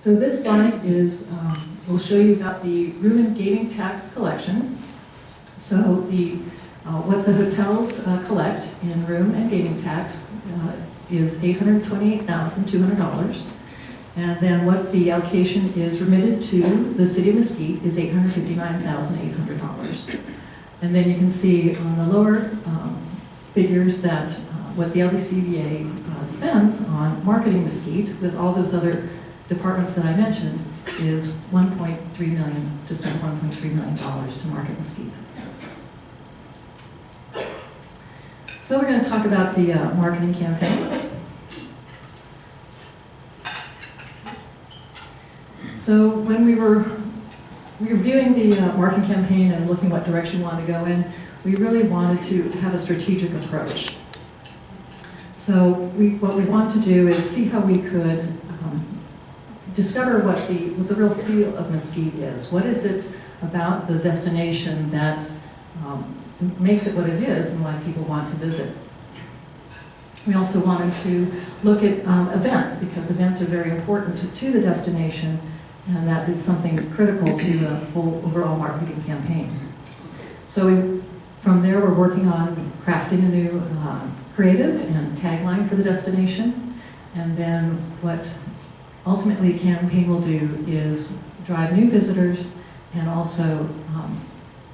So this slide is, will show you about the room and gaming tax collection. So what the hotels collect in room and gaming tax is $828,200. And then what the allocation is remitted to the city of Mesquite is $859,800. And then you can see on the lower figures that what the LVCVA spends on marketing Mesquite with all those other departments that I mentioned is $1.3 million, just under $1.3 million to market Mesquite. So we're going to talk about the marketing campaign. So when we were viewing the marketing campaign and looking what direction we wanted to go in, we really wanted to have a strategic approach. So what we want to do is see how we could discover what the real feel of Mesquite is. What is it about the destination that makes it what it is and why people want to visit? We also wanted to look at events, because events are very important to the destination, and that is something critical to the whole overall marketing campaign. So from there, we're working on crafting a new creative and tagline for the destination. And then what ultimately the campaign will do is drive new visitors and also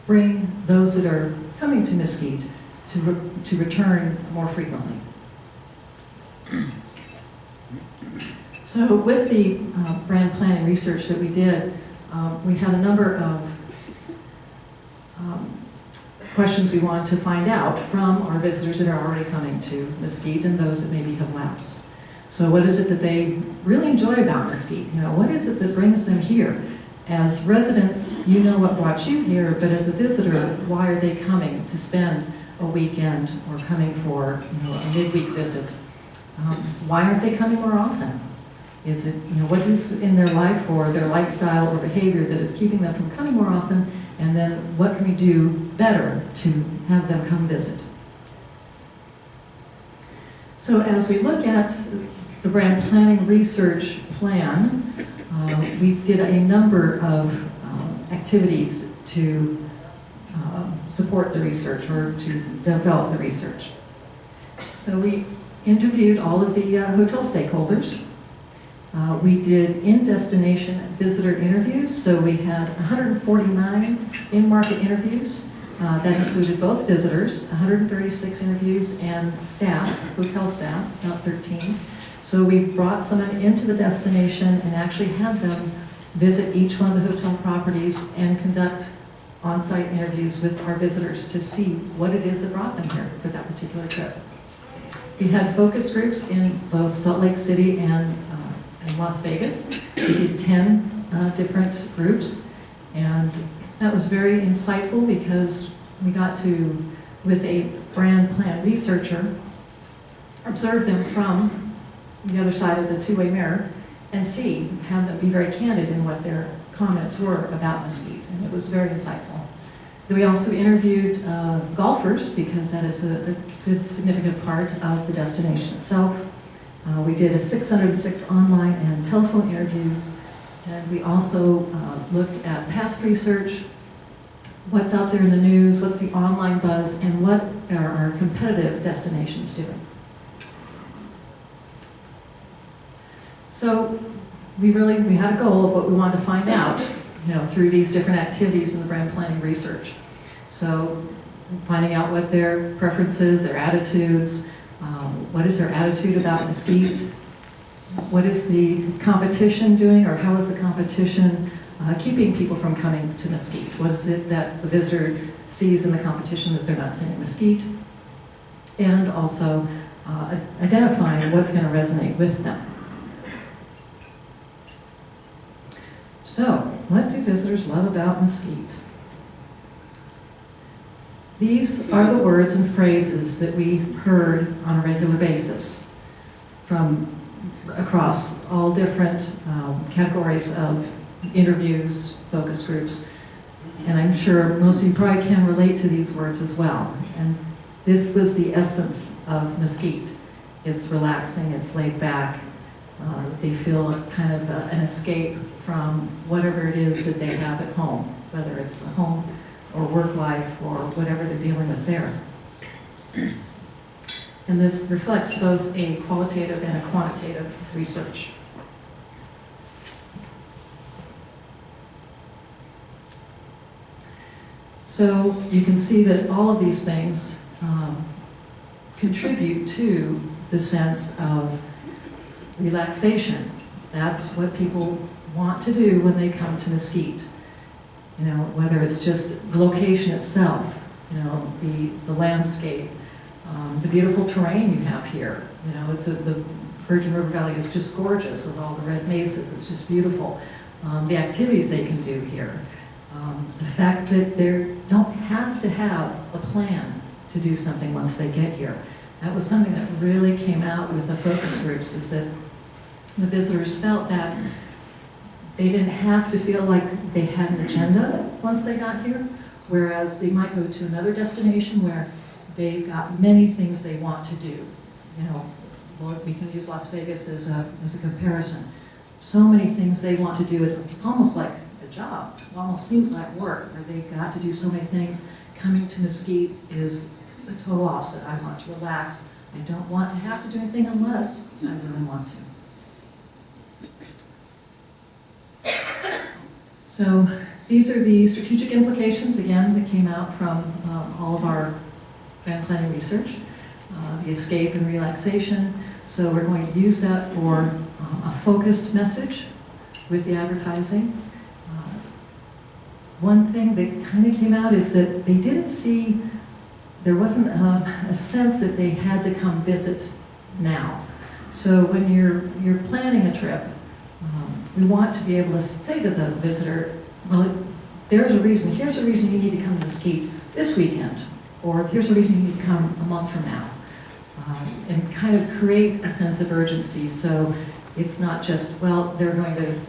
bring those that are coming to Mesquite to return more frequently. So with the brand planning research that we did, we had a number of questions we wanted to find out from our visitors that are already coming to Mesquite and those that maybe have lapsed. So what is it that they really enjoy about Mesquite? You know, what is it that brings them here? As residents, you know what brought you here, but as a visitor, why are they coming to spend a weekend or coming for a midweek visit? Why aren't they coming more often? Is it, what is in their life or their lifestyle or behavior that is keeping them from coming more often? And then what can we do better to have them come visit? So as we look at the brand planning research plan, we did a number of activities to support the research or to develop the research. So we interviewed all of the hotel stakeholders. We did in-destination visitor interviews, so we had 149 in-market interviews. That included both visitors, 136 interviews, and staff, hotel staff, about 13. So we brought someone into the destination and actually had them visit each one of the hotel properties and conduct on-site interviews with our visitors to see what it is that brought them here for that particular trip. We had focus groups in both Salt Lake City and in Las Vegas. We did 10 different groups, and that was very insightful because we got to, with a brand plan researcher, observe them from the other side of the two-way mirror and have them be very candid in what their comments were about Mesquite, and it was very insightful. We also interviewed golfers, because that is a good significant part of the destination itself. We did 606 online and telephone interviews, and we also looked at past research, what's out there in the news, what's the online buzz, and what are our competitive destinations doing. So we had a goal of what we wanted to find out, through these different activities in the brand planning research. So finding out what their preferences, their attitudes, what is their attitude about Mesquite, what is the competition doing, or how is the competition keeping people from coming to Mesquite? What is it that the visitor sees in the competition that they're not seeing in Mesquite? And also identifying what's going to resonate with them. So, what do visitors love about Mesquite? These are the words and phrases that we heard on a regular basis from across all different categories of interviews, focus groups, and I'm sure most of you probably can relate to these words as well. And this was the essence of Mesquite. It's relaxing, it's laid back, They feel kind of an escape from whatever it is that they have at home, whether it's a home or work life or whatever they're dealing with there. And this reflects both a qualitative and a quantitative research. So you can see that all of these things contribute to the sense of relaxation. That's what people want to do when they come to Mesquite. You know, whether it's just the location itself, you know, the landscape, the beautiful terrain you have here. You know, the Virgin River Valley is just gorgeous with all the red mesas. It's just beautiful. The activities they can do here. The fact that they don't have to have a plan to do something once they get here. That was something that really came out with the focus groups, is that the visitors felt that they didn't have to feel like they had an agenda once they got here, whereas they might go to another destination where they've got many things they want to do. You know, we can use Las Vegas as a comparison. So many things they want to do. It's almost like a job. It almost seems like work, where they've got to do so many things. Coming to Mesquite is the total opposite. I want to relax. I don't want to have to do anything unless I really want to. So these are the strategic implications, again, that came out from all of our grand planning research. The escape and relaxation. So we're going to use that for a focused message with the advertising. One thing that kind of came out is that they didn't see, there wasn't a sense that they had to come visit now. So when you're planning a trip, we want to be able to say to the visitor, well, here's a reason you need to come to Mesquite this weekend, or here's a reason you need to come a month from now. And kind of create a sense of urgency, so it's not just, well, they're going to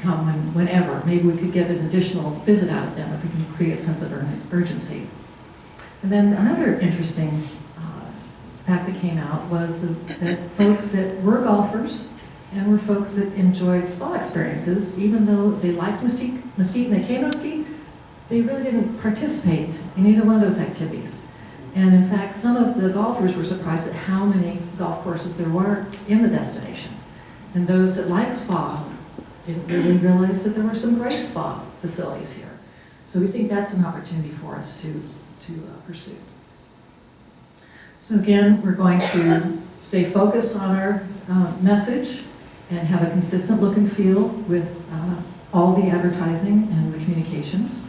come whenever. Maybe we could get an additional visit out of them if we can create a sense of urgency. And then another interesting fact that came out was that folks that were golfers and were folks that enjoyed spa experiences, even though they liked Mesquite and they came to Mesquite, they really didn't participate in either one of those activities. And in fact, some of the golfers were surprised at how many golf courses there were in the destination. And those that liked spa didn't really realize that there were some great spa facilities here. So we think that's an opportunity for us to pursue. So again, we're going to stay focused on our message and have a consistent look and feel with all the advertising and the communications.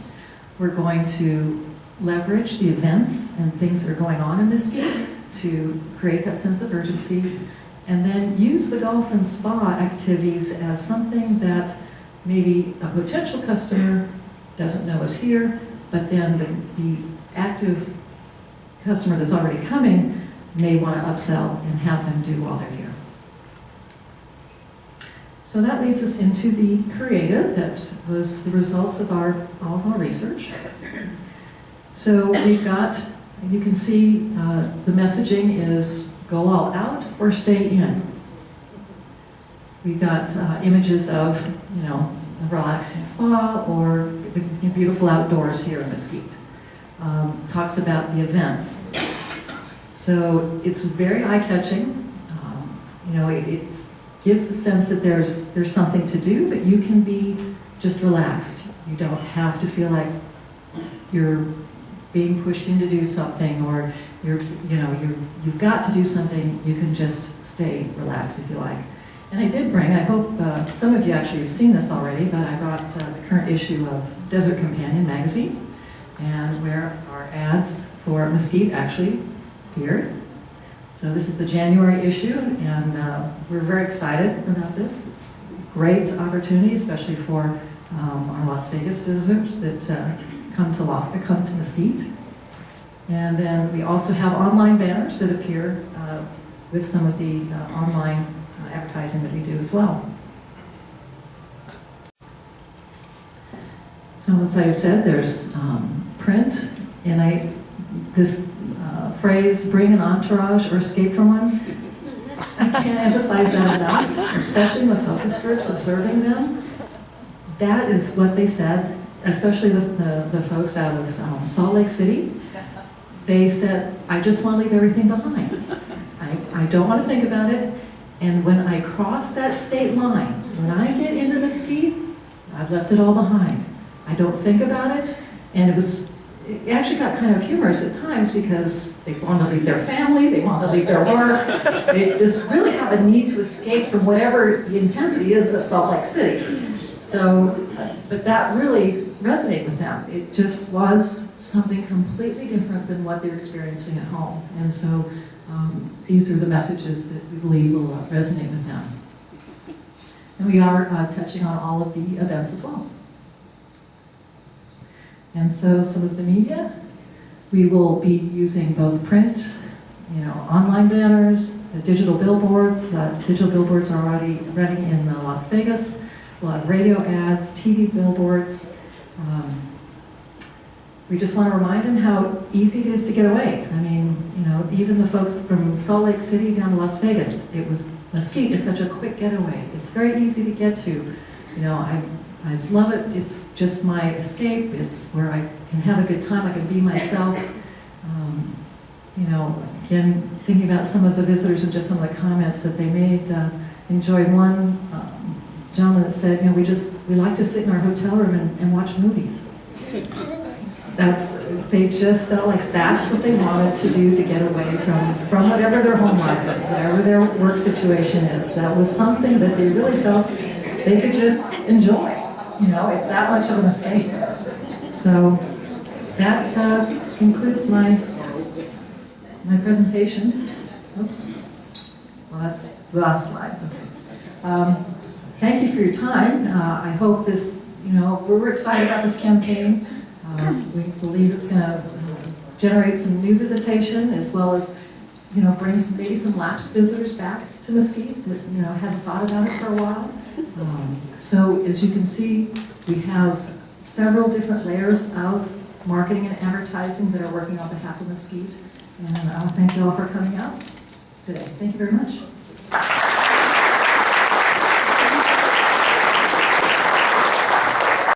We're going to leverage the events and things that are going on in Mesquite to create that sense of urgency, and then use the golf and spa activities as something that maybe a potential customer doesn't know is here, but then the active customer that's already coming may want to upsell and have them do while they're here. So that leads us into the creative that was the results of all of our research. So we've got, you can see the messaging is go all out or stay in. We've got images of, you know, a relaxing spa or the beautiful outdoors here in Mesquite. Talks about the events. So it's very eye-catching. You know, it gives a sense that there's something to do, but you can be just relaxed. You don't have to feel like you're being pushed in to do something, or you've got to do something. You can just stay relaxed if you like. And I did bring, I hope some of you actually have seen this already, but I brought the current issue of Desert Companion magazine, and where our ads for Mesquite actually appeared. So this is the January issue, and we're very excited about this. It's a great opportunity, especially for our Las Vegas visitors that come to Mesquite. And then we also have online banners that appear with some of the online advertising that we do as well. So as I've said, there's print, and this phrase, bring an entourage or escape from one, I can't emphasize that enough, especially in the focus groups, observing them. That is what they said, especially the folks out of Salt Lake City. They said, I just want to leave everything behind. I don't want to think about it. And when I cross that state line, when I get into Mesquite, I've left it all behind. I don't think about it. And it actually got kind of humorous at times because they want to leave their family, they want to leave their work. They just really have a need to escape from whatever the intensity is of Salt Lake City. So, but that really resonated with them. It just was something completely different than what they're experiencing at home. And so these are the messages that we believe will resonate with them. And we are touching on all of the events as well. And so some of the media, we will be using both print, online banners, the digital billboards. Digital billboards are already running in Las Vegas. We'll have radio ads, TV billboards. We just want to remind them how easy it is to get away. I mean, even the folks from Salt Lake City down to Las Vegas, Mesquite is such a quick getaway. It's very easy to get to. I love it. It's just my escape. It's where I can have a good time. I can be myself. Again, thinking about some of the visitors and just some of the comments that they made. Enjoyed one gentleman that said, we like to sit in our hotel room and watch movies. They just felt like that's what they wanted to do to get away from whatever their home life is, whatever their work situation is. That was something that they really felt they could just enjoy. It's that much of an escape. So that concludes my presentation. Oops. Well, that's the last slide. Okay. Thank you for your time. I hope this, we're excited about this campaign. We believe it's going to generate some new visitation as well as, bring maybe some lapsed visitors back to Mesquite that, hadn't thought about it for a while. So as you can see, we have several different layers of marketing and advertising that are working on behalf of Mesquite. And I want to thank you all for coming out today. Thank you very much.